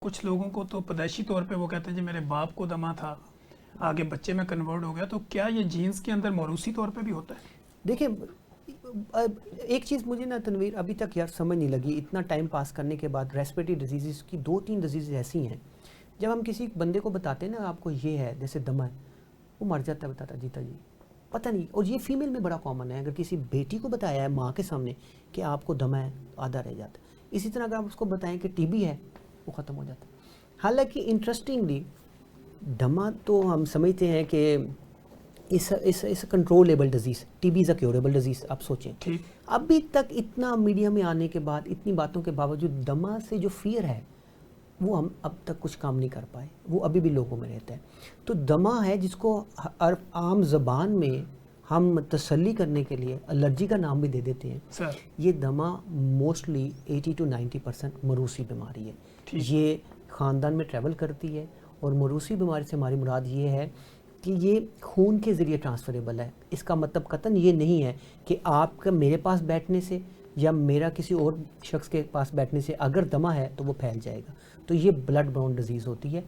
کچھ لوگوں کو تو پیدائشی طور پہ وہ کہتے ہیں جی میرے باپ کو دمہ تھا، آگے بچے میں کنورٹ ہو گیا، تو کیا یہ جینز کے اندر موروثی طور پہ بھی ہوتا ہے؟ دیکھیں ایک چیز مجھے نا تنویر ابھی تک یار سمجھ نہیں لگی، اتنا ٹائم پاس کرنے کے بعد ریسپریٹری ڈیزیزز کی 2-3 ڈیزیز ایسی ہیں جب ہم کسی بندے کو بتاتے ہیں نا آپ کو یہ ہے جیسے دمہ ہے، وہ مر جاتا ہے بتاتا جیتا جی پتہ نہیں. اور یہ فیمیل میں بڑا کامن ہے، اگر کسی بیٹی کو بتایا ہے ماں کے سامنے کہ آپ کو دمہ ہے آدھا رہ جاتا ہے. اسی طرح اگر آپ اس کو بتائیں کہ ٹی بی ہے وہ ختم ہو جاتا ہے. حالانکہ انٹرسٹنگلی دمہ تو ہم سمجھتے ہیں کہ اس کنٹرولیبل ڈیزیز، ٹی بی از اے کیوریبل ڈیزیز. آپ سوچیں ٹھیک. ابھی تک اتنا میڈیا میں آنے کے بعد اتنی باتوں کے باوجود دمہ سے جو فیئر ہے وہ ہم اب تک کچھ کام نہیں کر پائے، وہ ابھی بھی لوگوں میں رہتا ہے. تو دمہ ہے جس کو عام زبان میں ہم تسلی کرنے کے لیے الرجی کا نام بھی دے دیتے ہیں. سر یہ دمہ موسٹلی 80-90% موروثی بیماری ہے. ٹھیک. یہ خاندان میں ٹریول کرتی ہے، اور موروثی بیماری سے ہماری مراد یہ ہے کہ یہ خون کے ذریعے ٹرانسفریبل ہے. اس کا مطلب قطعاً یہ نہیں ہے کہ آپ کا میرے پاس بیٹھنے سے یا میرا کسی اور شخص کے پاس بیٹھنے سے اگر دمہ ہے تو وہ پھیل جائے گا. تو یہ بلڈ باؤنڈ ڈیزیز ہوتی ہے.